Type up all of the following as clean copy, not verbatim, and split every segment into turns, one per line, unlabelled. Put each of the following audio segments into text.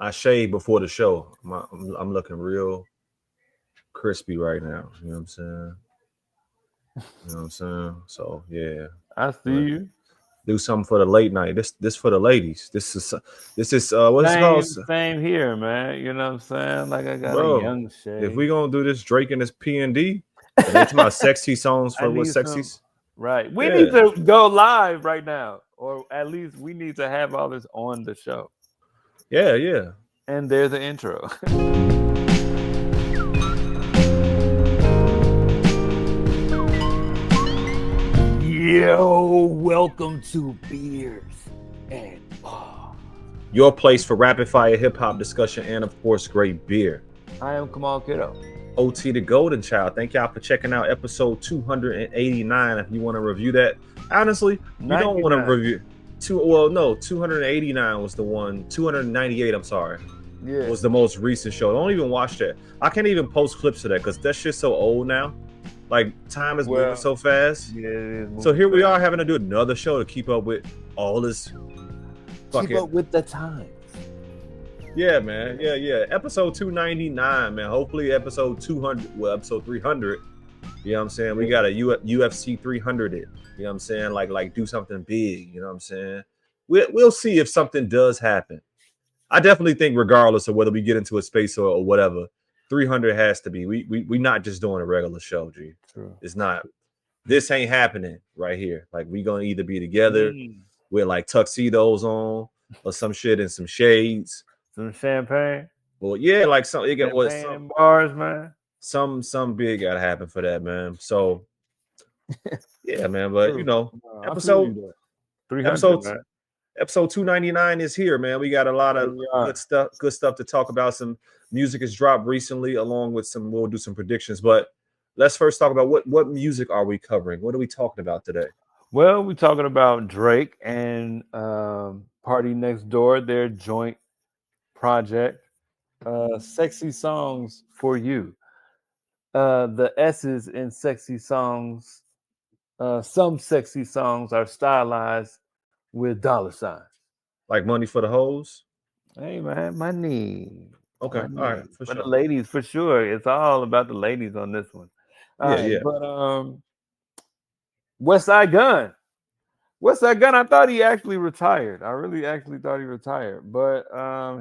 I shaved before the show. I'm looking real crispy right now. You know what I'm saying? You know what I'm saying? So yeah,
I see you.
do something for the late night. This for the ladies. This is what's it called,
Same here, man. You know what I'm saying? Like I got a
bro?
young
If
shade.
we gonna do this Drake and this P&D, and they talking about sexy songs
I
for what
need some.
sexies?
Right. We need
Yeah,
to go live right now, or at least we need to have all this on the show.
yeah.
And there's the intro. Yo, welcome to Beers and Bars.
Your place for rapid fire hip hop discussion and of course great beer.
I am Kamal Kiddo.
OT the Golden Child. Thank y'all for checking out episode 289. If you want to review that, honestly, you don't want to review 289 was the one. 298. I'm sorry.
Yeah,
was the most recent show. Don't even watch that. I can't even post clips of that because that shit's so old now. Like time is moving so fast.
Yeah, it is.
So here we are having to do another show to keep up with all this.
Keep up with the times.
Yeah, man. Yeah. Episode 299, man. Hopefully episode 200, well, episode 300. You know what I'm saying? We got a UFC 300 it. You know what I'm saying? Like do something big. You know what I'm saying? We'll see if something does happen. I definitely think regardless of whether we get into a space or whatever, 300 has to be. We not just doing a regular show, G.
True.
It's not. This ain't happening right here. Like we gonna either be together with like tuxedos on or some shit and some shades.
Some champagne.
Well, yeah, like some it got
some bars, man.
Some big gotta happen for that, man. So yeah, man. But you know, episode 299 is here, man. We got a lot of good stuff to talk about. Some music has dropped recently, along with we'll do some predictions. But let's first talk about what music are we covering? What are we talking about today?
Well, we're talking about Drake and PARTYNEXTDOOR, their joint project, Sexy Songs for You. The S's in sexy songs, some sexy songs are stylized with dollar signs.
Like money for the hoes?
Hey, man, money.
Okay,
money.
all right, for
sure.
sure.
The ladies, for sure. It's all about the ladies on this one.
Yeah.
But Westside Gunn. Westside Gunn, I thought he actually retired. I really actually thought he retired. But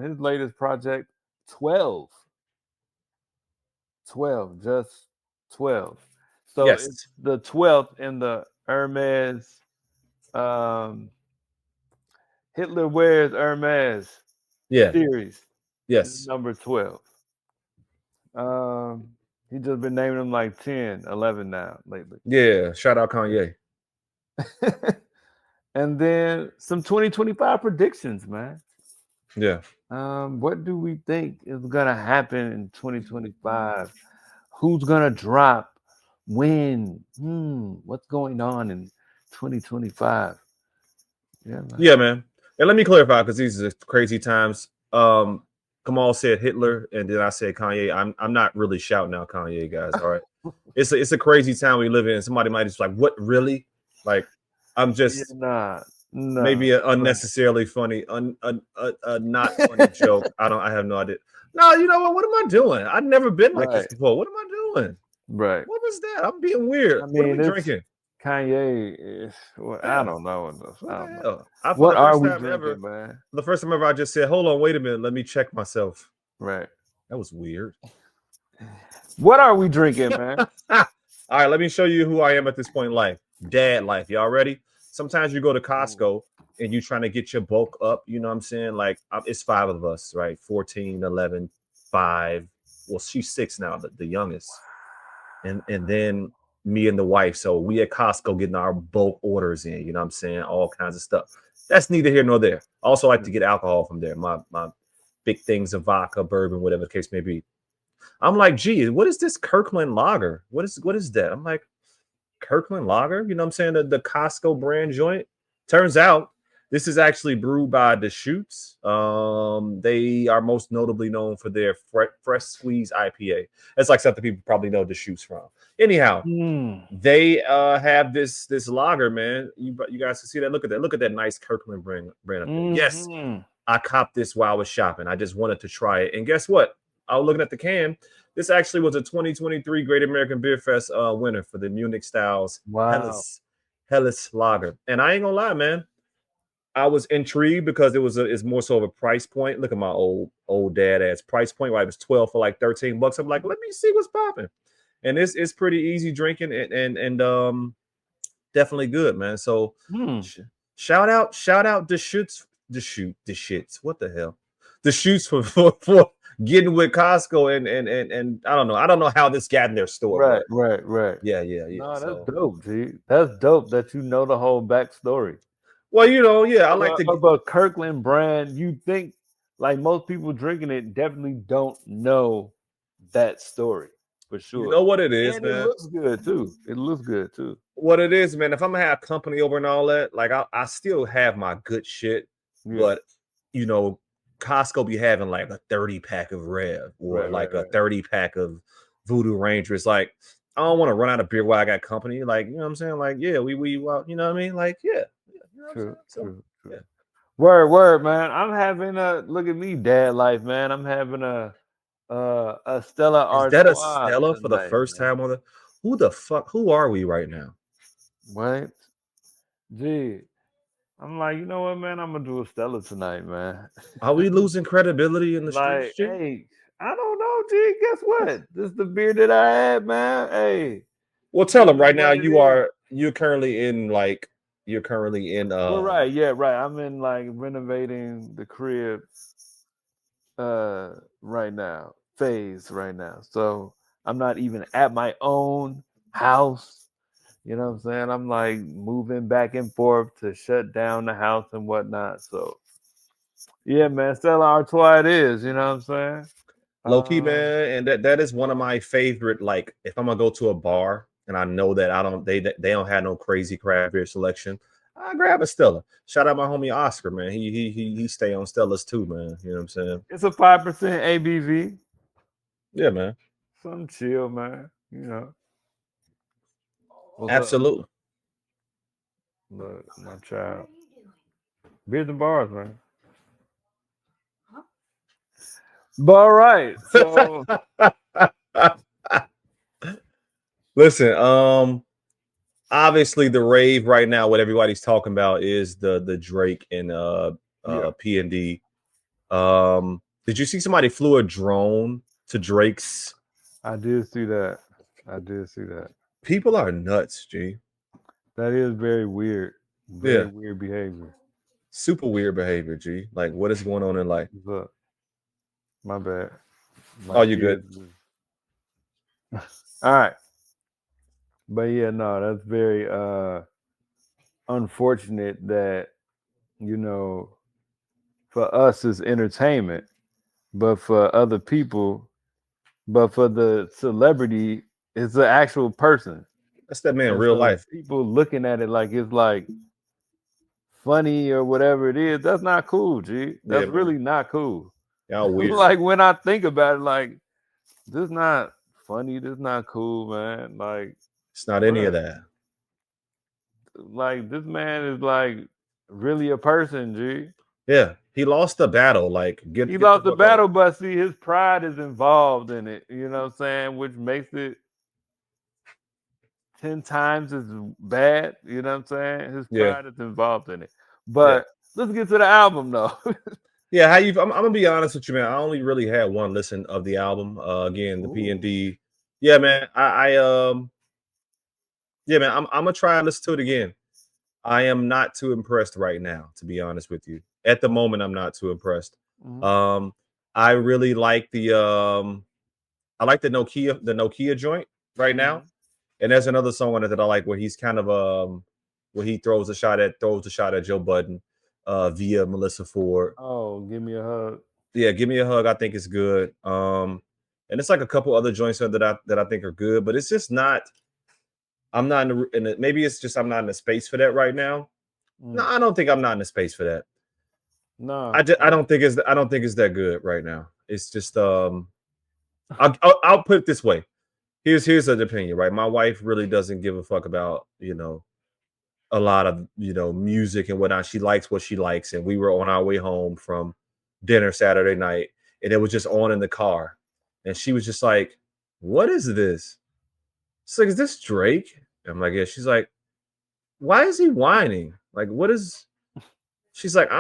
his latest project, 12. 12, just 12. So
yes.
It's the 12th in the Hermes. Hitler Wears Hermes series.
Yes.
Number 12. He just been naming them like 10, 11 now lately.
Yeah, shout out Kanye.
And then some 2025 predictions, man.
Yeah.
What do we think is gonna happen in 2025? Who's gonna drop? When? What's going on in 2025?
Yeah, man. Yeah, man. And let me clarify because these are crazy times. Kamal said Hitler, and then I said Kanye. I'm not really shouting out Kanye, guys. All right. It's a crazy time we live in. Somebody might just like, what really? Like, I'm just maybe an unnecessarily funny, not funny joke. I have no idea. No, you know what? What am I doing? I've never been like this before. What am I doing?
Right.
What was that? I'm being weird. I mean, what are we drinking?
Kanye is. Well, I don't know. I don't know.
What are we drinking, man? The first time ever, I just said, "Hold on, wait a minute, let me check myself."
Right.
That was weird.
What are we drinking, man?
All right, let me show you who I am at this point in life. Dad life. Y'all ready? Sometimes you go to Costco and you're trying to get your bulk up. You know what I'm saying? Like, it's 5 of us, right? 14, 11, 5. Well, she's 6 now, the youngest. And then me and the wife. So we at Costco getting our bulk orders in, you know what I'm saying? All kinds of stuff. That's neither here nor there. I also like to get alcohol from there. My big things of vodka, bourbon, whatever the case may be. I'm like, gee, what is this Kirkland lager? What is that? I'm like, Kirkland lager? You know what I'm saying? The Costco brand joint. Turns out this is actually brewed by Deschutes. They are most notably known for their fresh squeeze IPA. That's like something people probably know Deschutes from. Anyhow, they have this lager, man. You guys can see that. Look at that. Look at that nice Kirkland brand up there. Yes. I copped this while I was shopping. I just wanted to try it. And guess what? I was looking at the can. This actually was a 2023 Great American Beer Fest winner for the Munich Styles
Wow.
Helles Lager. And I ain't gonna lie, man. I was intrigued because it's more so of a price point. Look at my old dad ass price point. Where it was 12 for like $13. I'm like, let me see what's popping. And it's pretty easy drinking and definitely good, man. So shout out Deschutes. What the hell? Deschutes for getting with Costco and I don't know how this got in their store.
Right.
Yeah.
No, that's dope, G. That's dope that you know the whole backstory.
Well, I like to
of a Kirkland brand. You think like most people drinking it definitely don't know that story for sure.
You know what it is,
and
man.
It looks good too.
What it is, man. If I'm gonna have company over and all that, like I still have my good shit, but Costco be having like a 30-pack of Rev or a 30-pack of Voodoo Ranger. It's like I don't want to run out of beer while I got company. Like, you know what I'm saying? Like, yeah, we you know what I mean? Like, yeah.
True. Yeah. Word, man. I'm having look at me, dad life, man. I'm having a Stella Artois.
Is that a Stella for the first time on the? Who are we right now?
What? Gee, I'm like, you know what, man? I'm gonna do a Stella tonight, man.
Are we losing credibility in the streets?
Hey, I don't know, G. Guess what? This is the beer that I had, man. Hey.
Well, tell them right now. You're currently in.
Right. I'm in like renovating the crib. Right now, right now. So I'm not even at my own house. You know what I'm saying? I'm like moving back and forth to shut down the house and whatnot. So yeah, man, Stella Artois it is, you know what I'm saying?
Low key, man, and that is one of my favorite. Like, if I'm gonna go to a bar and I know that they don't have no crazy craft beer selection, I grab a Stella. Shout out my homie Oscar, man. He stay on Stellas too, man. You know what I'm saying?
It's a 5% ABV.
Yeah, man.
Some chill, man. You know.
Absolutely.
Look, my child. Beers and bars, man. But all right. So
listen, obviously the rave right now, what everybody's talking about is the Drake and P&D. Did you see somebody flew a drone to Drake's?
I did see that.
People are nuts, G.
That is very weird. Very weird behavior.
Super weird behavior, G. Like, what is going on in life?
Look, my bad.
You good?
All right. But yeah, no, that's very unfortunate that, for us it's entertainment, but for other people, but for the celebrity, it's an actual person.
That's that man, real life.
People looking at it like it's like funny or whatever it is. That's not cool, G. That's really not cool.
Y'all weird.
Like when I think about it, like this not funny. This not cool, man. Like
it's not any of that.
Like this man is like really a person, G.
Yeah, he lost the battle. Like
he lost the battle, but see, his pride is involved in it. You know what I'm saying? Which makes it 10 times as bad. You know what I'm saying? His pride is involved in it. But let's get to the album, though.
Yeah, I'm gonna be honest with you, man. I only really had one listen of the album. Again, the P&D. Yeah, man. Yeah, man. I'm gonna try and listen to it again. I am not too impressed right now, to be honest with you. At the moment, I'm not too impressed.
Mm-hmm.
I really like the Nokia joint right now. And there's another song on it that I like where he's kind of where he throws a shot at Joe Budden via Melissa Ford.
Oh, Give Me a Hug.
Yeah, Give Me a Hug, I think is good. And it's like a couple other joints that I think are good, but it's just not. I'm not in the maybe it's just I'm not in the space for that right now. No, I don't think I'm not in the space for that.
No,
I don't think it's that good right now. It's just I'll put it this way. Here's an opinion, right? My wife really doesn't give a fuck about a lot of music and whatnot. She likes what she likes, and we were on our way home from dinner Saturday night, and it was just on in the car, and she was just like, "What is this?" She's like, "Is this Drake?" I'm like, "Yeah." She's like, "Why is he whining? Like, what is?" She's like,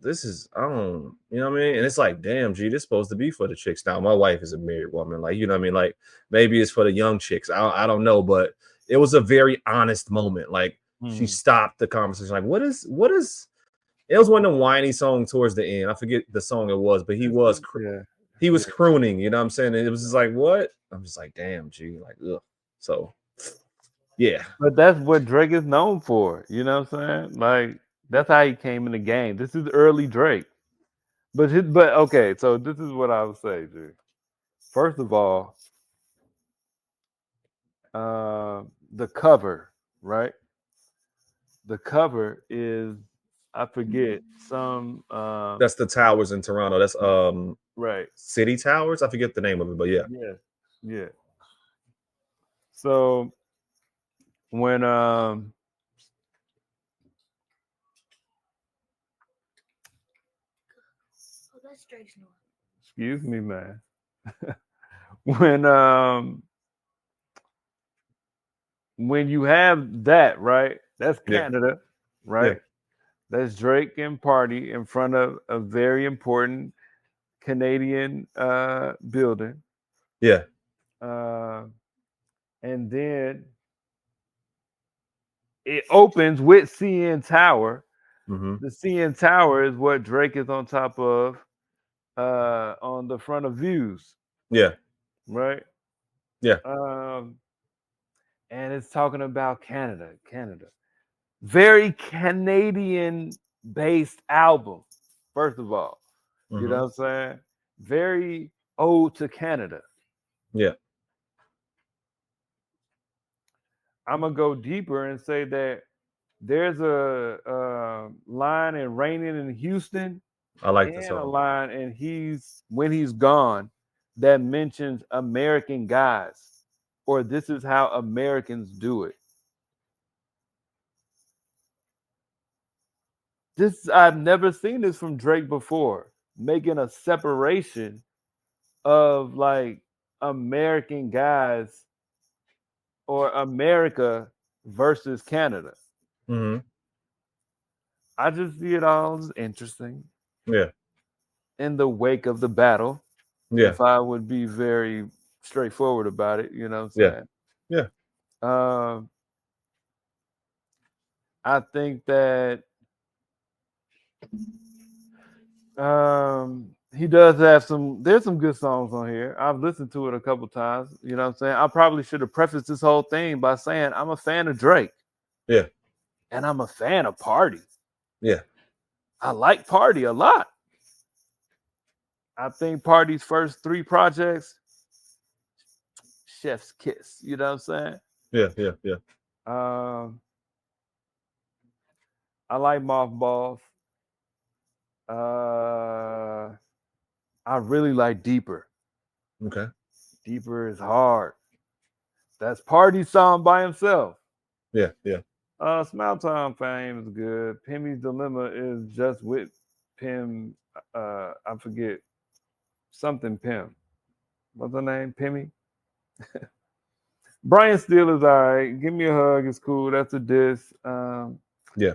this is, I don't, you know what I mean? And it's like, damn, G, this supposed to be for the chicks. Now, my wife is a married woman. Like, you know what I mean? Like, maybe it's for the young chicks. I don't know. But it was a very honest moment. Like, she stopped the conversation. Like, it was one of the whiny songs towards the end. I forget the song it was, but he was crooning, you know what I'm saying? And it was just like, what? I'm just like, damn, G, like, ugh. So, yeah.
But that's what Drake is known for. You know what I'm saying? Like, that's how he came in the game. This is early Drake. But okay, so this is what I would say, Drake. First of all, the cover, right? The cover is, I forget, some
That's the towers in Toronto. That's
right.
City Towers. I forget the name of it, but yeah.
Yeah. So when
that's Drake's noise.
excuse me, man. When you have that, right? That's Canada, right?
Yeah.
That's Drake and Party in front of a very important Canadian building.
Yeah.
And then it opens with CN Tower.
Mm-hmm.
The CN Tower is what Drake is on top of on the front of Views.
Yeah.
Right?
Yeah.
And it's talking about Canada. Very Canadian based album, first of all. You know what I'm saying? Very ode to Canada.
Yeah.
I'm gonna go deeper and say that there's a line in Raining in Houston.
I like the
and a
song.
line in When He's Gone that mentions American guys, or this is how Americans do it. I've never seen this from Drake before, making a separation of like American guys or America versus Canada.
Mm-hmm.
I just see it all as interesting.
Yeah.
In the wake of the battle,
Yeah.
if I would be very straightforward about it, you know what I'm saying?
Yeah.
I think that he does have there's some good songs on here. I've listened to it a couple times, you know what I'm saying? I probably should have prefaced this whole thing by saying I'm a fan of Drake.
Yeah.
And I'm a fan of Party.
Yeah.
I like Party a lot. I think Party's first 3 projects, chef's kiss, you know what I'm saying?
Yeah.
I like Mothballs. I really like Deeper.
Okay.
Deeper is hard. That's Party's song by himself.
Yeah.
Smile Time Fame is good. Pimmy's Dilemma is just with Pim. I forget something Pim. What's her name? Pimmy. Brian Steele is all right. Give Me a Hug is cool. That's a diss.
Yeah.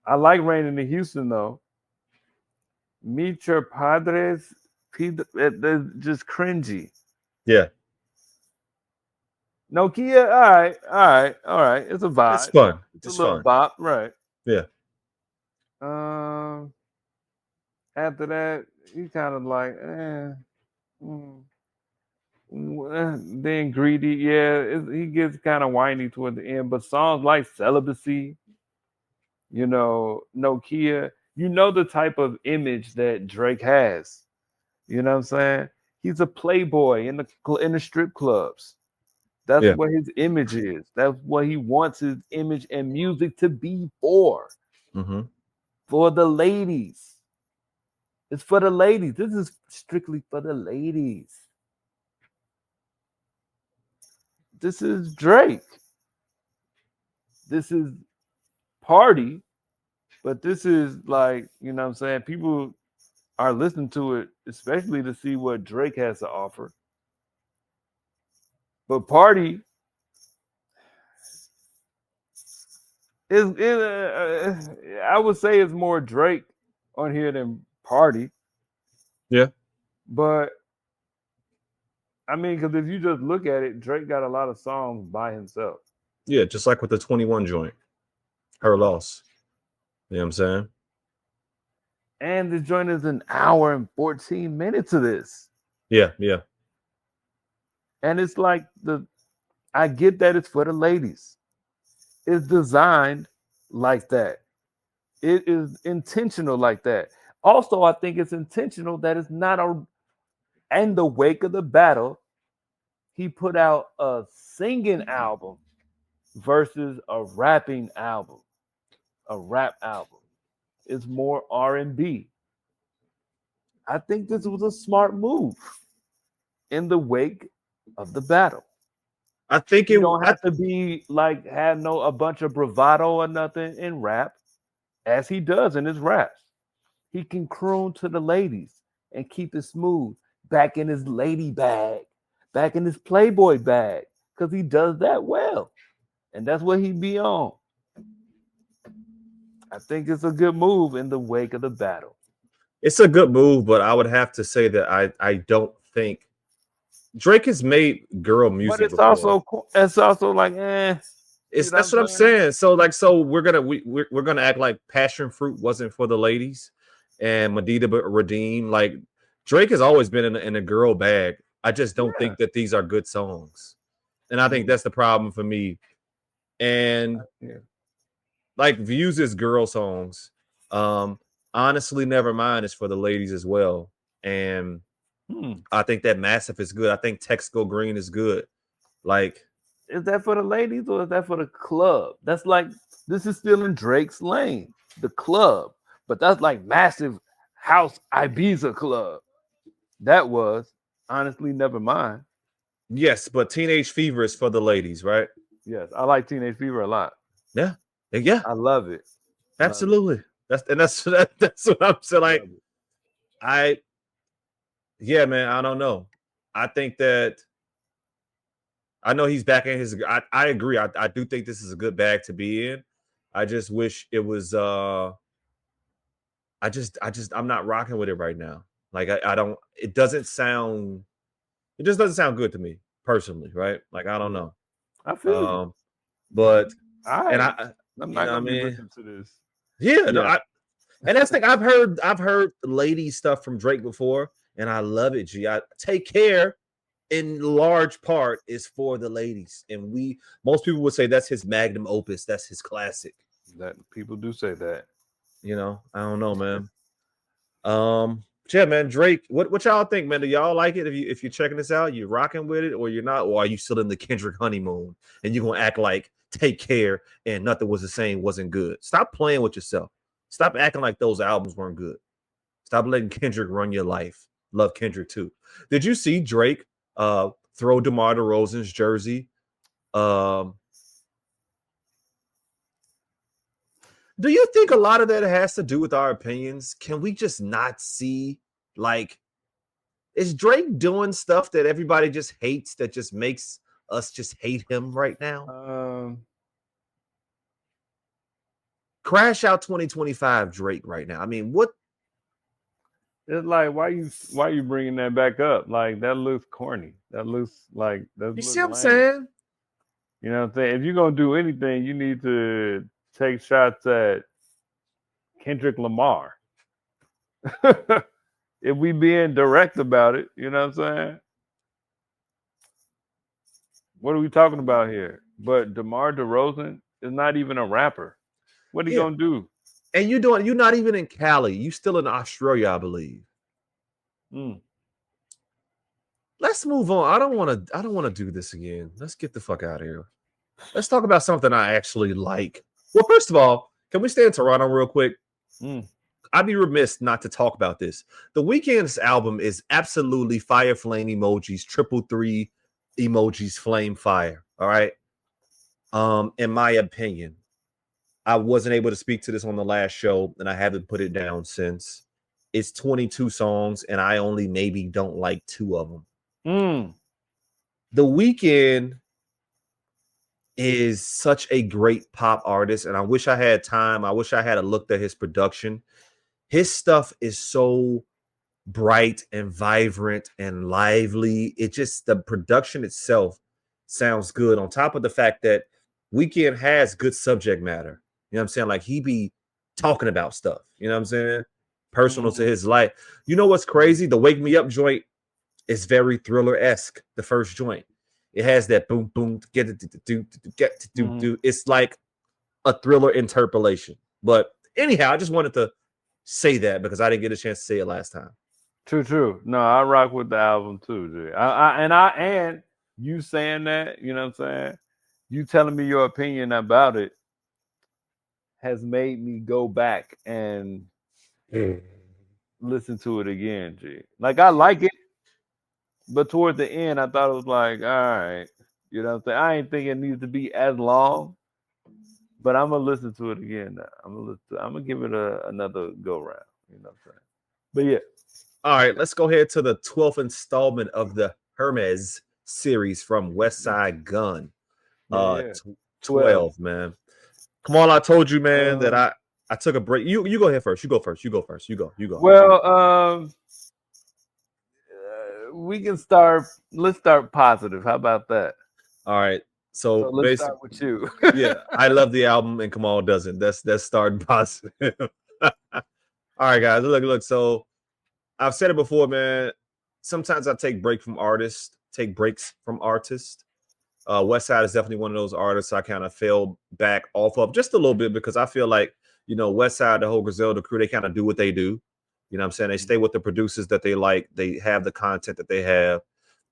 I like Raining in Houston though. Meet Your Padres. They're just cringy.
Yeah.
Nokia, all right. It's a vibe.
It's fun.
It's a little bop, right?
Yeah.
After that, you kind of like, then Greedy, yeah, he gets kind of whiny toward the end. But songs like Celibacy, you know, Nokia, you know the type of image that Drake has. You know what I'm saying? He's a playboy in the strip clubs. That's what his image is. That's what he wants his image and music to be for.
Mm-hmm.
For the ladies. It's for the ladies. This is strictly for the ladies. This is Drake. This is party, but this is like, you know what I'm saying? People are listening to it, especially to see what Drake has to offer. But party I would say it's more Drake on here than party.
Yeah.
But I mean, because if you just look at it, Drake got a lot of songs by himself.
Yeah, just like with the 21 joint. Her loss. You know what I'm saying?
And the joint is an hour and 14 minutes of this.
Yeah, yeah.
And it's like I get that it's for the ladies. It's designed like that. It is intentional like that. Also, I think it's intentional that it's not in the wake of the battle, he put out a singing album versus a rapping album, a rap album. It's more R&B. I think this was a smart move in the wake of the battle.
I think
You don't have to be like have a bunch of bravado or nothing in rap, as he does in his raps. He can croon to the ladies and keep it smooth, back in his lady bag, back in his Playboy bag, because he does that well. And that's what he be on. I think it's a good move in the wake of the battle.
It's a good move, but I would have to say that I don't think Drake has made girl music.
But it's also like,
that's what I'm saying. So we're gonna act like Passion Fruit wasn't for the ladies and Medina but Redeem. Like Drake has always been in a girl bag. I just don't think that these are good songs. And I think that's the problem for me. And like Views' girl songs. Honestly, Nevermind is for the ladies as well. And I think that Massive is good. I think Text Go Green is good. Like,
is that for the ladies or is that for the club? That's like, this is still in Drake's lane, the club. But that's like Massive House Ibiza Club. That was honestly Nevermind.
Yes, but Teenage Fever is for the ladies, right?
Yes, I like Teenage Fever a lot.
Yeah,
I love it.
Absolutely. That's what I'm saying. Like, yeah, man, I don't know. I think that I know he's back in his. I agree. I do think this is a good bag to be in. I just wish it was. I'm not rocking with it right now. Like I don't. It doesn't sound. It just doesn't sound good to me personally, right? Like I don't know.
I feel you.
But
I'm not gonna be listening to this.
Yeah, no, and that's the thing. I've heard lady stuff from Drake before, and I love it. G. I Take Care, in large part, is for the ladies, and most people would say that's his magnum opus. That's his classic.
That people do say that.
You know, I don't know, man. Yeah, man, Drake. What y'all think, man? Do y'all like it? If you're checking this out, you rocking with it, or you're not, or are you still in the Kendrick honeymoon and you're gonna act like Take Care and Nothing Was the Same wasn't good? Stop playing with yourself. Stop acting like those albums weren't good. Stop letting Kendrick run your life. Love Kendrick too. Did you see Drake throw DeMar DeRozan's jersey? Do you think a lot of that has to do with our opinions? Can we just not see, like, is Drake doing stuff that everybody just hates that just makes us just hate him right now? Crash Out 2025 Drake right now. I mean, what?
It's like, why you bringing that back up? Like, that looks corny. That looks like that.
You see what I'm saying?
You know what I'm saying? If you're gonna do anything, you need to take shots at Kendrick Lamar. If we being direct about it, you know what I'm saying? What are we talking about here? But DeMar DeRozan is not even a rapper. What are you gonna do?
And you're not even in Cali. You still in Australia, I believe. Let's move on. I don't want to do this again. Let's get the fuck out of here. Let's talk about something I actually like. Well, first of all, can we stay in Toronto real quick? I'd be remiss not to talk about this. The Weeknd's album is absolutely fire flame emojis, 333 emojis, flame fire. All right. In my opinion. I wasn't able to speak to this on the last show, and I haven't put it down since. It's 22 songs, and I only maybe don't like 2 of them. The Weeknd is such a great pop artist, and I wish I had time. I wish I had looked at his production. His stuff is so bright and vibrant and lively. It just, the production itself sounds good. On top of the fact that Weeknd has good subject matter. You know what I'm saying? Like, he be talking about stuff. You know what I'm saying? Personal to his life. You know what's crazy? The Wake Me Up joint is very Thriller-esque. The first joint. It has that boom, boom, get it, do. It's like a Thriller interpolation. But anyhow, I just wanted to say that because I didn't get a chance to say it last time.
True. No, I rock with the album too, dude. And you saying that, you know what I'm saying? You telling me your opinion about it has made me go back and listen to it again, G. Like, I like it, but toward the end, I thought it was like, all right, you know what I'm saying? I ain't think it needs to be as long, but I'm gonna listen to it again now. I'm gonna give it another go round. You know what I'm saying? But yeah.
All right, let's go ahead to the 12th installment of the Hermes series from Westside Gunn. 12, man. Come on, I told you, man, that I took a break. You go ahead first. You go first. You go.
Well, we can start. Let's start positive. How about that?
All right. So
let's start with you.
Yeah, I love the album, and Kamal doesn't. That's starting positive. All right, guys. Look. So I've said it before, man. Sometimes I take breaks from artists. Westside is definitely one of those artists I kind of fell back off of just a little bit because I feel like, you know, Westside, the whole Griselda crew, they kind of do what they do. You know what I'm saying? They stay with the producers that they like. They have the content that they have.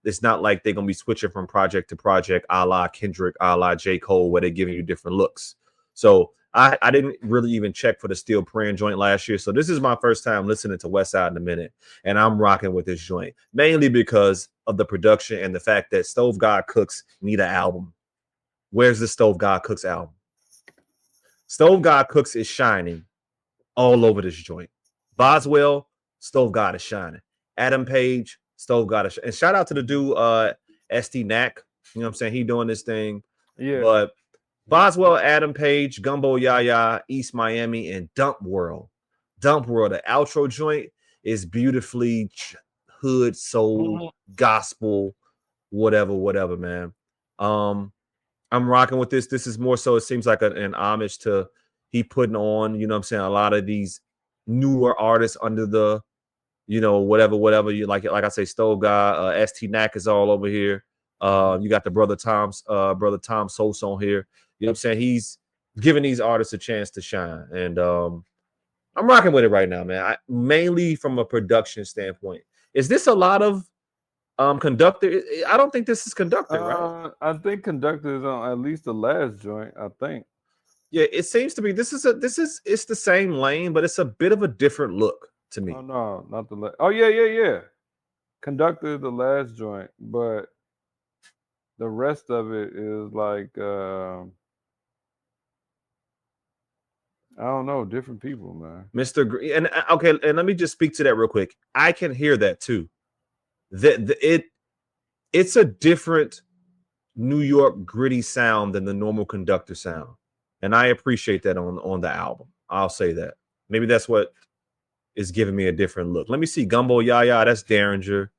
It's not like they're going to be switching from project to project, a la Kendrick, a la J. Cole, where they're giving you different looks. So I didn't really even check for the Still Praying joint last year. So this is my first time listening to Westside in a minute. And I'm rocking with this joint, mainly because of the production and the fact that Stove God Cooks need an album. Where's the Stove God Cooks album? Stove God Cooks is shining all over this joint. Boswell, Stove God is shining. Adam Page, Stove God is shining. And shout out to the dude, ST Knack. You know what I'm saying? He doing this thing.
Yeah.
But Boswell, Adam Page, Gumbo Yaya, East Miami, and Dump World. Dump World, the outro joint is beautifully hood, soul, gospel, whatever, man. I'm rocking with this. This is more so, it seems like an homage to he putting on, you know what I'm saying, a lot of these newer artists under the, you know, whatever you like I say, Stove God, ST Knack is all over here. You got the brother Tom Sos on here. You know what I'm saying? He's giving these artists a chance to shine. And I'm rocking with it right now, man. Mainly from a production standpoint. Is this a lot of Conductor? I don't think this is Conductor, right?
I think Conductor is on at least the last joint, I think.
Yeah, it seems to be. It's the same lane, but it's a bit of a different look to me.
Oh no, not the last. Oh yeah. Conductor is the last joint, but the rest of it is like I don't know, different people, man.
Mr. Green, and okay, and let me just speak to that real quick. I can hear that too. It's a different New York gritty sound than the normal Conductor sound, and I appreciate that on the album. I'll say that. Maybe that's what is giving me a different look. Let me see. Gumbo Yaya, that's Derringer.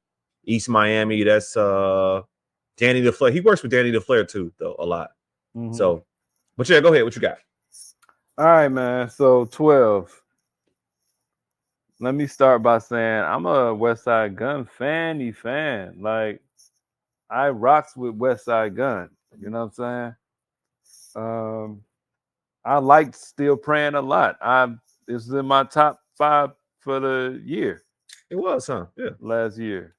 East Miami, that's Danny DeFlair. He works with Danny DeFlair too, though, a lot. So, but yeah, go ahead. What you got?
All right, man. So 12. Let me start by saying I'm a Westside Gunn fan. Like, I rocks with Westside Gunn. You know what I'm saying? I liked Still Praying a lot. It's in my top 5 for the year.
It was, huh? Yeah.
Last year.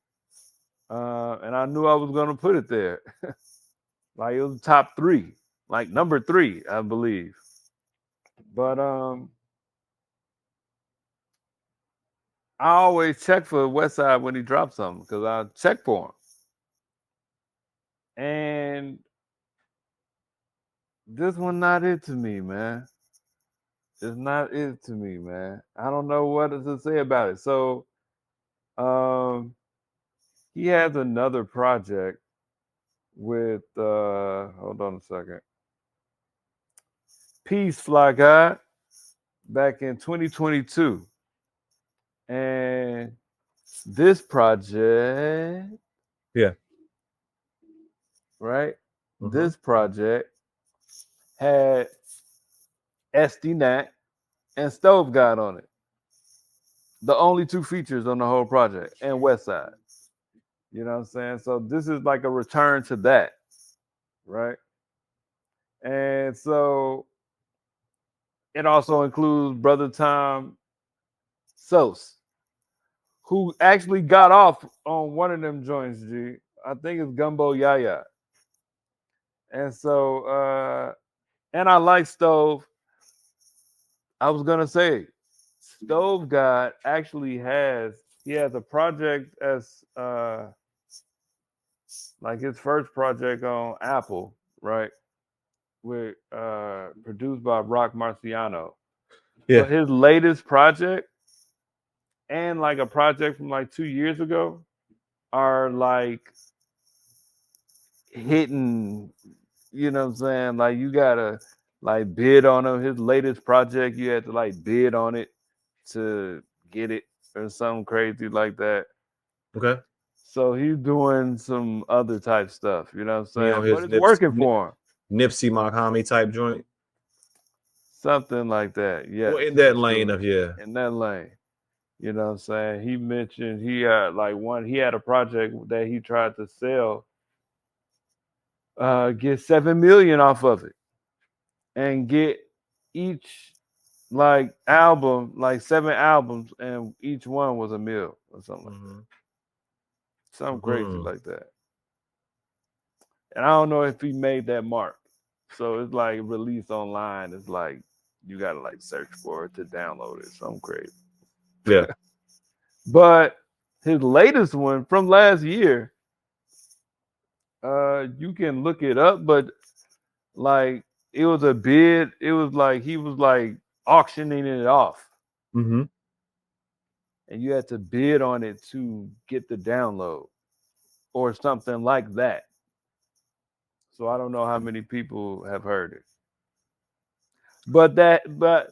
And I knew I was gonna put it there. Like, it was top 3, like number 3, I believe. But I always check for Westside when he drops something because I check for him. And this one not it to me, man. It's not it to me, man. I don't know what to say about it. So, he has another project with hold on a second. Peace Fly God back in 2022. And this project,
Yeah.
right?
Mhm.
This project had SD Nat and Stove God on it. The only two features on the whole project, and Westside. You know what I'm saying? So this is like a return to that, right? And so it also includes Brother Tom Sos, who actually got off on one of them joints, G. I think it's Gumbo Yaya. And so and I like Stove. I was gonna say Stove God actually has a project as like his first project on Apple, right? With produced by Rock Marciano.
Yeah.
But his latest project and like a project from like 2 years ago are like hitting, you know what I'm saying? Like you gotta like bid on him. His latest project, you had to like bid on it to get it or something crazy like that.
Okay.
So he's doing some other type stuff, you know what I'm
He on
saying?
his
But it's working for him.
Nipsey Muhammad type joint.
Something like that. Yeah.
Well, in that lane of
in that lane. You know what I'm saying? He mentioned he had a project that he tried to sell, get 7 million off of it and get each like album, like 7 albums, and each one was a mil or something like that. Something crazy like that. And I don't know if he made that mark. So it's like released online. It's like you gotta like search for it to download it. Something crazy.
Yeah.
But his latest one from last year, you can look it up, but like it was a bid. It was like he was like auctioning it off,
Mm-hmm.
and you had to bid on it to get the download or something like that. So I don't know how many people have heard it. But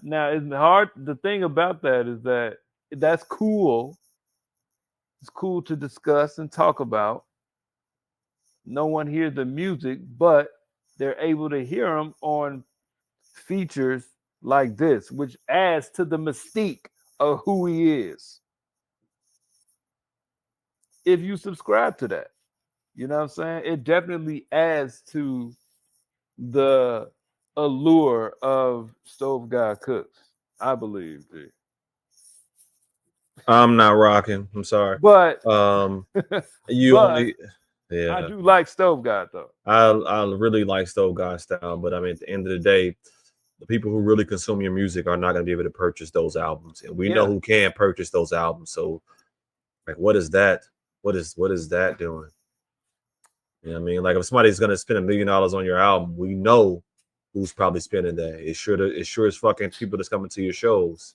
now it's hard. The thing about that is that that's cool. It's cool to discuss and talk about. No one hears the music, but they're able to hear them on features like this, which adds to the mystique of who he is. If you subscribe to that, you know what I'm saying? It definitely adds to the allure of Stove God Cooks, I believe, dude.
I'm not rocking. I'm sorry.
But
you
but
only yeah.
I do like Stove God though.
I really like Stove God style, but I mean at the end of the day, the people who really consume your music are not going to be able to purchase those albums, and we know who can purchase those albums. So, like, what is that? What is that doing? You know what I mean? Like, if somebody's going to spend $1 million on your album, we know who's probably spending that. It's sure as fucking people that's coming to your shows.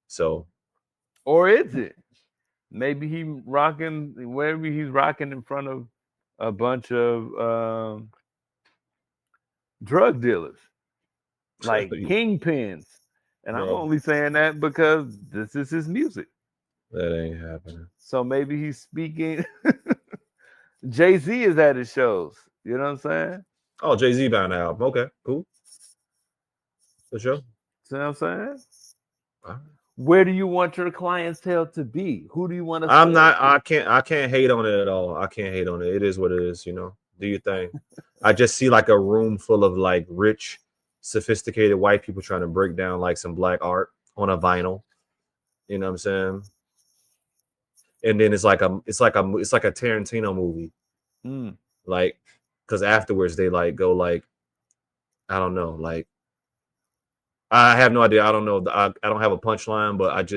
So,
or is it? Maybe he's rocking in front of a bunch of drug dealers, like kingpins. And I'm only saying that because this is his music.
That ain't happening.
So maybe he's speaking. Jay-Z is at his shows. You know what I'm saying?
Oh, Jay-Z bound album. Okay, cool. For sure.
See what I'm saying? Where do you want your clientele to be? Who do you want to?
I can't hate on it at all. I can't hate on it. It is what it is, you know. Do your thing. I just see like a room full of like rich, sophisticated white people trying to break down like some black art on a vinyl. You know what I'm saying? And then it's like a Tarantino movie. Like, because afterwards they like go like, I don't know, like I have no idea. I don't know. I don't have a punchline, but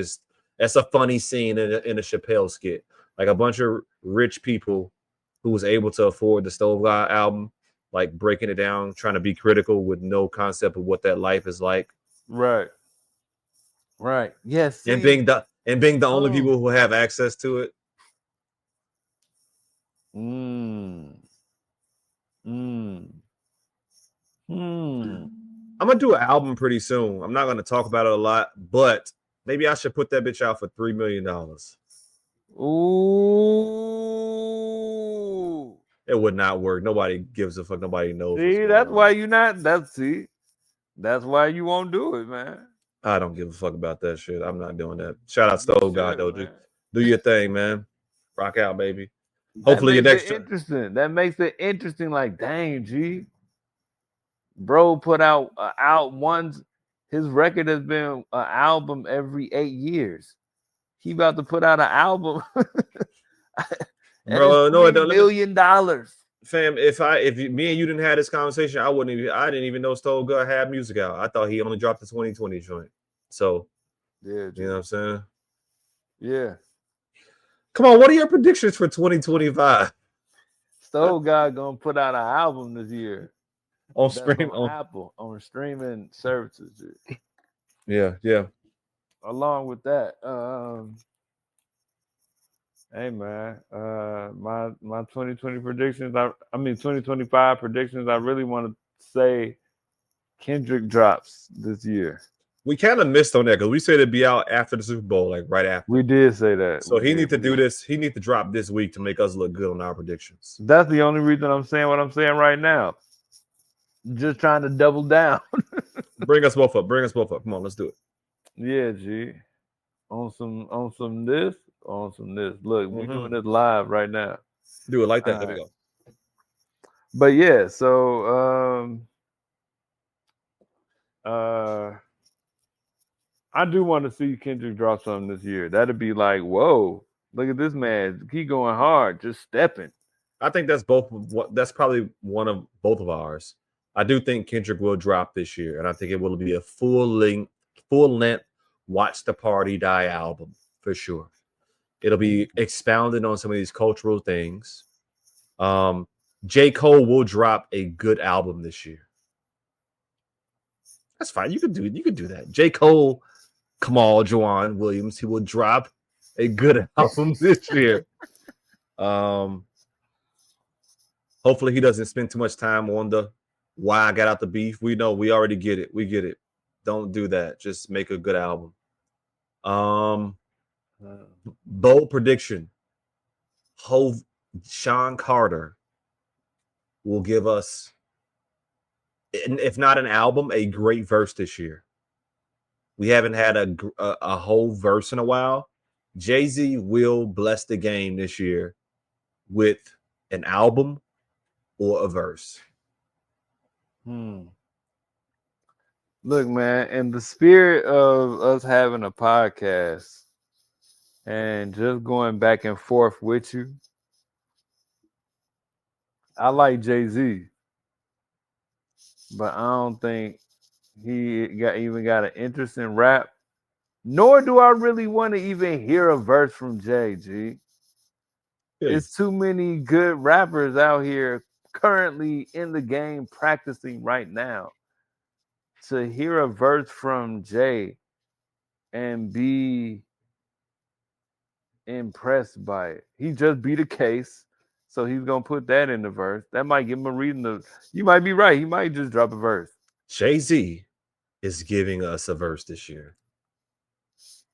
that's a funny scene in a Chappelle skit. Like a bunch of rich people who was able to afford the Stove God album, like breaking it down, trying to be critical with no concept of what that life is like.
Right. Right. Yes.
and being the only
Oh.
people who have access to it.
Mm.
I'm gonna do an album pretty soon. I'm not gonna talk about it a lot, but maybe I should put that bitch out for $3 million.
Ooh.
It would not work. Nobody gives a fuck. Nobody knows.
See, that's why you not. That's why you won't do it, man.
I don't give a fuck about that shit. I'm not doing that. Shout out
You
Stove God though.
man.
Do your thing, man. Rock out, baby.
That
Hopefully your
makes
next
it interesting. That makes it interesting. Like, dang, G, bro, put out ones. His record has been an album every 8 years. He about to put out an album, and
Bro,
it's
no,
$3 million.
Fam, if me and you didn't have this conversation, I didn't even know Stove God had music out. I thought he only dropped the 2020 joint. So
Yeah,
you know what I'm saying?
yeah.
Come on, what are your predictions for 2025?
Stove God gonna put out an album this year
On
that's
stream
on Apple on streaming services. Dude.
Yeah.
Along with that, hey man, my 2020 predictions. I mean 2025 predictions. I really want to say Kendrick drops this year.
We kind of missed on that because we said it'd be out after the Super Bowl, like right after.
We did say that.
So he need to do this. He need to drop this week to make us look good on our predictions.
That's the only reason I'm saying what I'm saying right now. Just trying to double down.
Bring us both up. Come on, let's do it.
Yeah, G. On some this. Look, we're doing this live right now.
Do it like that. There we go.
But yeah, so I do want to see Kendrick drop something this year. That'd be like, whoa, look at this man. Keep going hard, just stepping.
I think that's probably one of both of ours. I do think Kendrick will drop this year, and I think it will be a full length Watch the Party Die album for sure. It'll be expounded on some of these cultural things. J. Cole will drop a good album this year. That's fine. You could do that. J. Cole, Kamal Juwan Williams, he will drop a good album this year. Hopefully he doesn't spend too much time on the why I got out the beef. We know we already get it. We get it. Don't do that. Just make a good album. Bold prediction. Sean Carter will give us, if not an album, a great verse this year. We haven't had a whole verse in a while. Jay-Z will bless the game this year with an album or a verse.
Look, man, in the spirit of us having a podcast and just going back and forth with you, I like Jay-Z, but I don't think he even got an interest in rap. Nor do I really want to even hear a verse from Jay-Z. It's too many good rappers out here currently in the game practicing right now to hear a verse from Jay and be impressed by it. He just beat a case, so he's gonna put that in the verse. That might give him a reason to. You might be right. He might just drop a verse.
Jay-Z is giving us a verse this year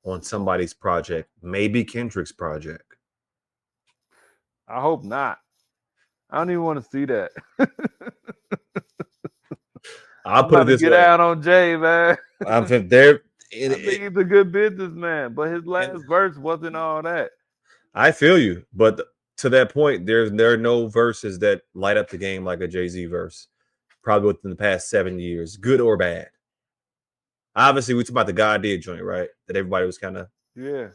on somebody's project, maybe Kendrick's project.
I hope not. I don't even want to see that.
I'll put it this way.
Get out on Jay, man.
I think
he's a good businessman, but his last verse wasn't all that.
I feel you, but to that point, there are no verses that light up the game like a Jay-Z verse, probably within the past 7 years, good or bad. Obviously, we're talking about the God Did joint, right? That everybody was kind of
yeah.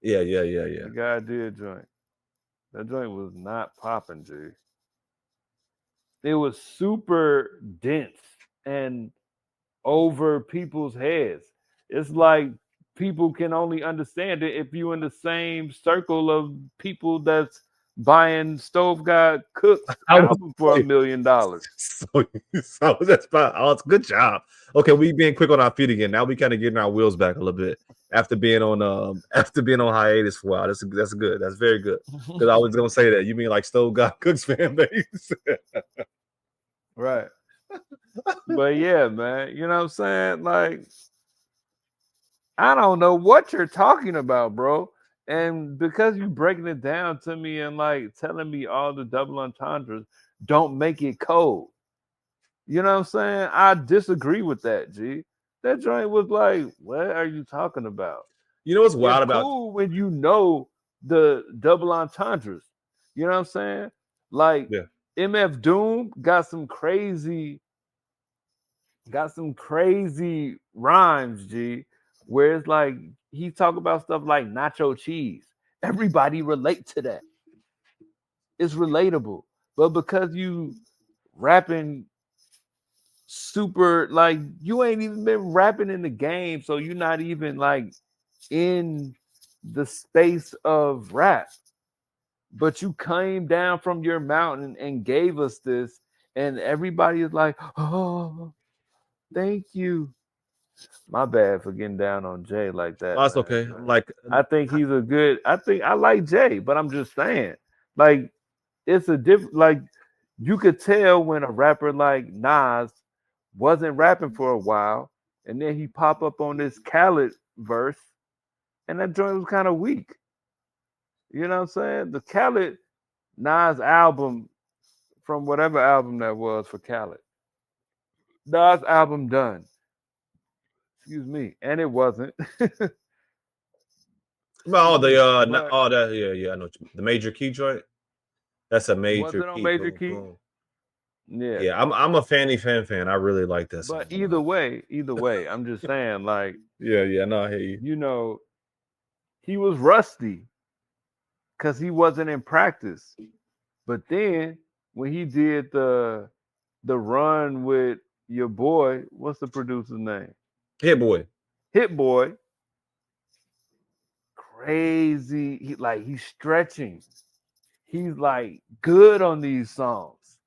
The
God Did joint. That joint was not popping, G. It was super dense and over people's heads. It's like people can only understand it if you're in the same circle of people that's buying Stove God Cook's
I was
album for $1 million.
so that's fine. Oh, it's good job. Okay, we being quick on our feet again. Now we kind of getting our wheels back a little bit after being on hiatus for a while. That's good. That's very good. Because I was gonna say that you mean like Stove God Cooks fan base.
Right. But yeah, man, you know what I'm saying? Like, I don't know what you're talking about, bro. And because you breaking it down to me and like telling me all the double entendres don't make it cold. You know what I'm saying? I disagree with that, G. That joint was like, what are you talking about?
You know what's wild
It's
about
cool when you know the double entendres. You know what I'm saying? Like
yeah.
MF Doom got some crazy rhymes, G, where it's like he talk about stuff like nacho cheese. Everybody relate to that. It's relatable. But because you rapping super, like, you ain't even been rapping in the game, so you're not even like in the space of rap. But you came down from your mountain and gave us this, and everybody is like, oh, thank you. My bad for getting down on Jay like that.
Oh, that's
Man.
okay. I'm like,
I think he's a good. I think I like Jay, but I'm just saying, like, it's a different. Like, you could tell when a rapper like Nas wasn't rapping for a while, and then he pop up on this Khaled verse, and that joint was kind of weak. You know what I'm saying? The Khaled Nas album, from whatever album that was for Khaled, Nas album done. Excuse me, and it wasn't.
oh the
But
oh that yeah I know what you mean. The major key joint. That's a
was
major
it on
key.
Major
Boom,
Key?
boom.
Yeah.
Yeah, I'm a fan. I really like that song.
But either way, I'm just saying, like,
Yeah, no, I hear you.
you know, he was rusty because he wasn't in practice. But then when he did the run with your boy, what's the producer's name?
Hit Boy.
Hit Boy. Crazy. He's stretching. He's like good on these songs.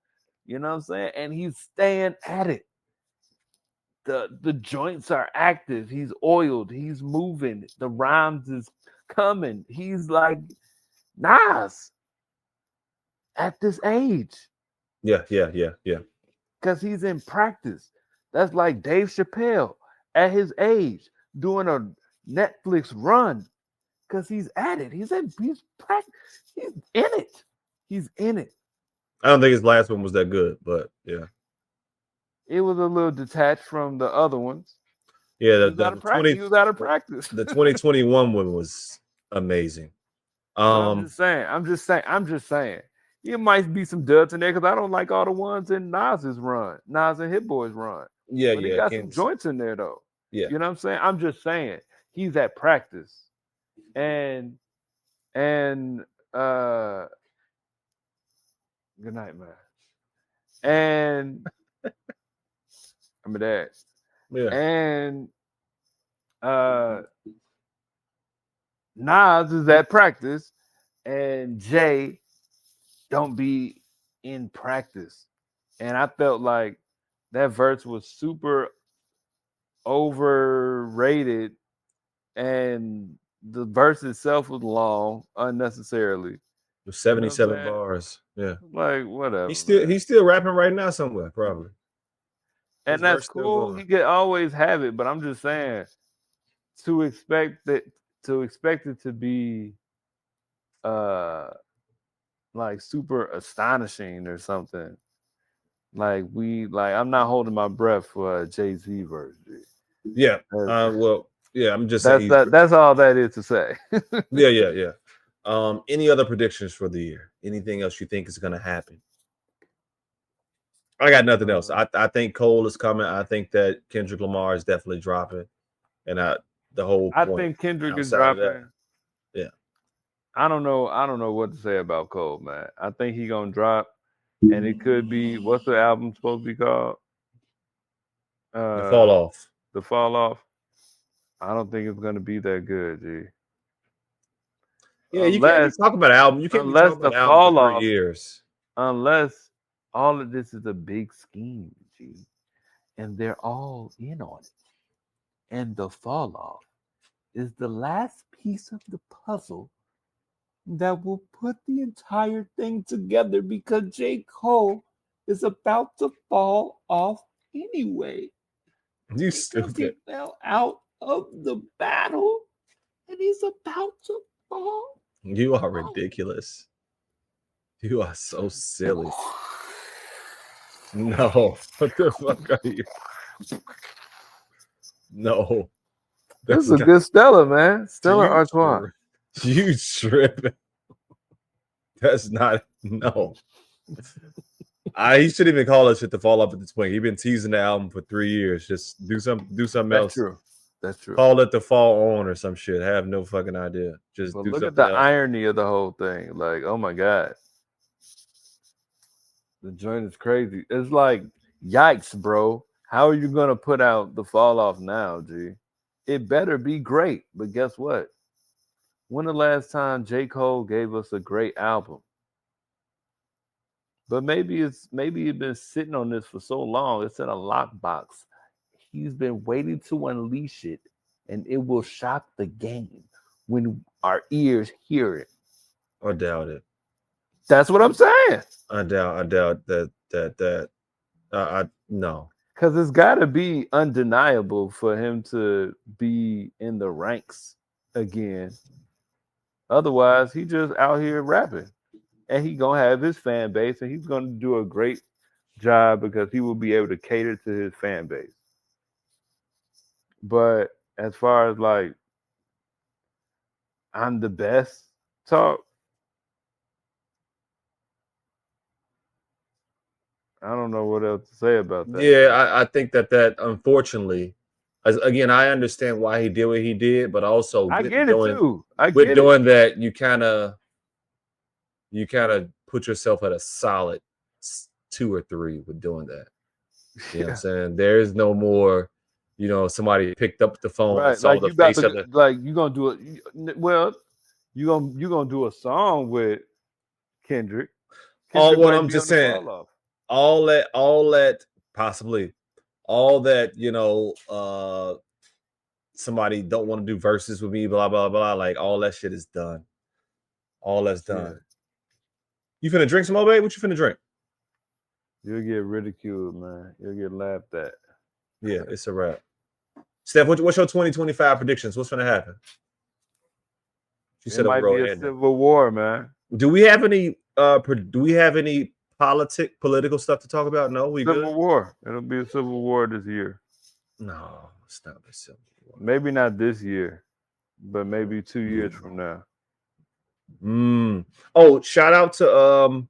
You know what I'm saying? And he's staying at it. The joints are active. He's oiled. He's moving. The rhymes is coming. He's like Nas at this age
Yeah.
because he's in practice. That's like Dave Chappelle at his age doing a Netflix run because he's at it. He's in it. He's in it.
I don't think his last one was that good, but yeah.
It was a little detached from the other ones.
Yeah,
He was out of practice.
The 2021 one was amazing.
But I'm just saying. It might be some duds in there because I don't like all the ones in Nas's run, Nas and Hit Boy's run.
Yeah,
But he got some joints in there though.
Yeah.
You know what I'm saying? I'm just saying he's at practice. And good night, man. And I'm that.
Yeah.
And Nas is at practice, and Jay don't be in practice. And I felt like that verse was super overrated, and the verse itself was long unnecessarily.
77
You know
bars. Yeah.
Like whatever.
He's still rapping right now somewhere, probably.
And that's cool. He could always have it, but I'm just saying to expect it to be like super astonishing or something. Like I'm not holding my breath for a Jay-Z verse.
Yeah. Well, yeah, I'm just saying
that's all that is to say.
Yeah. Any other predictions for the year? Anything else you think is gonna happen? I got nothing else. I think Cole is coming. I think that Kendrick Lamar is definitely dropping. And the whole
I think Kendrick is dropping.
Yeah.
I don't know what to say about Cole, man. I think he's gonna drop, and it could be, what's the album supposed to be called?
The Fall Off.
The Fall Off. I don't think it's gonna be that good, G.
Yeah, you can't be talking about an album. You can't be
unless
talking about
the
an album
fall
for 3
off,
years.
unless all of this is a big scheme, G, and they're all in on it. And the fall off is the last piece of the puzzle that will put the entire thing together because J. Cole is about to fall off anyway.
You
Because he
stupid.
fell out of the battle and he's about to fall.
You are ridiculous. You are so silly. No. What the fuck are you? No.
This is a good Stella, man. Stella
you
Artois.
You tripping. That's not no. He shouldn't even call that shit to fall off at this point. He's been teasing the album for 3 years. Just do something
That's
else.
true. That's true.
Call it the fall on or some shit. I have no fucking idea. Just
But
do
look at
something
the
else.
irony of the whole thing. Like, oh my God. The joint is crazy. It's like, yikes, bro. How are you gonna put out the fall off now, G? It better be great. But guess what? When the last time J. Cole gave us a great album? But maybe you've been sitting on this for so long, it's in a lockbox. He's been waiting to unleash it, and it will shock the game when our ears hear it.
I doubt it.
That's what I'm saying.
I doubt that. No.
Because it's got to be undeniable for him to be in the ranks again. Otherwise, he just out here rapping. And he going to have his fan base, and he's going to do a great job because he will be able to cater to his fan base. But as far as like, I'm the best talk, I don't know what else to say about that.
Yeah, I think that unfortunately, again, I understand why he did what he did, but also
I get it too.
With doing that, you kind of put yourself at a solid 2 or 3 with doing that. You know what I'm saying? There's no more, somebody picked up the phone and saw the face of the.
Like you gonna do it. Well, you gonna do a song with Kendrick.
What I'm just saying. All that possibly, all that somebody don't want to do verses with me, blah blah blah. Like all that shit is done. All that's done. Yeah. You finna drink some more, babe? What you finna drink?
You'll get ridiculed, man. You'll get laughed at.
Yeah, it's a wrap. Steph, what's your 2025 predictions? What's gonna happen?
You said it might be a civil war, man.
Do we have any political stuff to talk about? No, we
civil war. It'll be a civil war this year.
No, it's not a civil war.
Maybe not this year, but maybe 2 years from now.
Oh, shout out to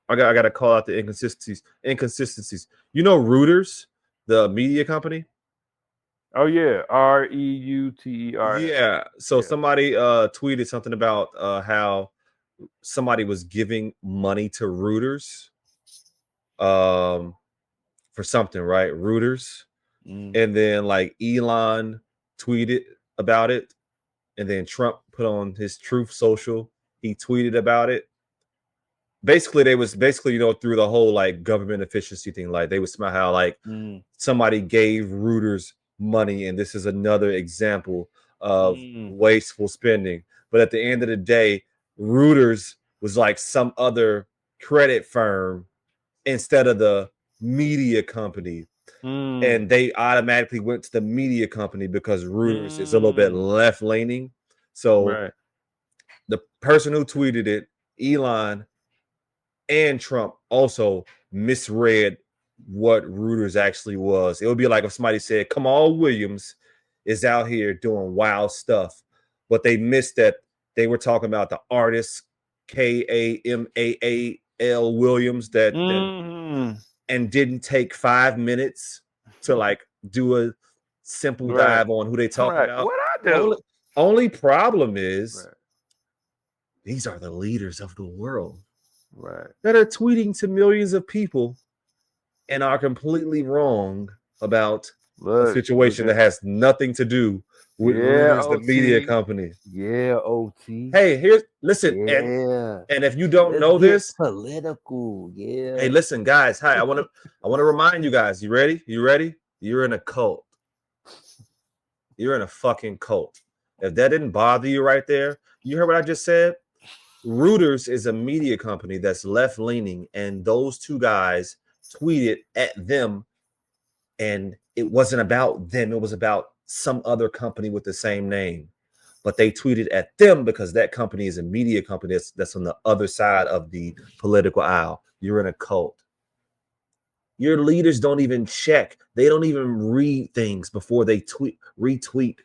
I got to call out the inconsistencies. You know Reuters, the media company?
Oh yeah, Reuters.
Yeah. So somebody tweeted something about how somebody was giving money to Reuters for something, right? Reuters. And then like Elon tweeted about it, and then Trump put on his Truth Social, he tweeted about it. Basically, they was through the whole like government efficiency thing, like they was somehow like somebody gave Reuters money, and this is another example of wasteful spending. But at the end of the day, Reuters was like some other credit firm instead of the media company. And they automatically went to the media company because Reuters is a little bit left-leaning. So the person who tweeted it, Elon and Trump, also misread what Reuters actually was. It would be like if somebody said Kamal Williams is out here doing wild stuff, but they missed that they were talking about the artist Kamaal Williams that and didn't take 5 minutes to like do a simple dive on who they talking about.
What I do?
Only problem is these are the leaders of the world, that are tweeting to millions of people and are completely wrong about a situation that has nothing to do with Reuters, the media company.
Yeah, OT.
Hey, listen, and if you don't know this,
political. Yeah.
hey, listen, guys. Hi, I want to remind you guys. You ready? You're in a cult. You're in a fucking cult. If that didn't bother you right there, you heard what I just said? Reuters is a media company that's left-leaning, and those two guys tweeted at them, and it wasn't about them. It was about some other company with the same name. But they tweeted at them because that company is a media company that's on the other side of the political aisle. You're in a cult. Your leaders don't even check. They don't even read things before they retweet.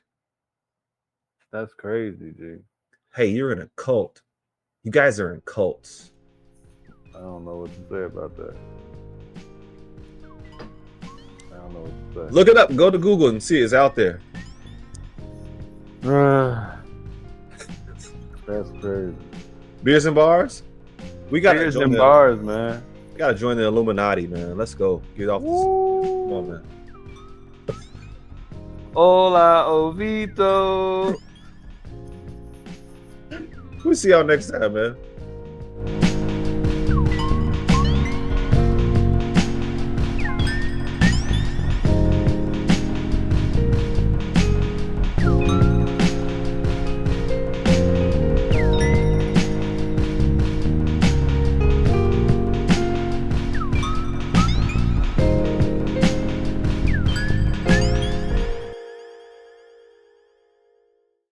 That's crazy, dude.
Hey, you're in a cult. You guys are in cults.
I don't know what to say about that. I don't know what to say.
Look it up. Go to Google and see it's out there.
That's crazy.
Beers and bars? We got
Beers and bars, man.
Gotta join the Illuminati, man. Let's go. Get off this. Come on, man.
Hola, Ovito.
We'll see y'all next time, man.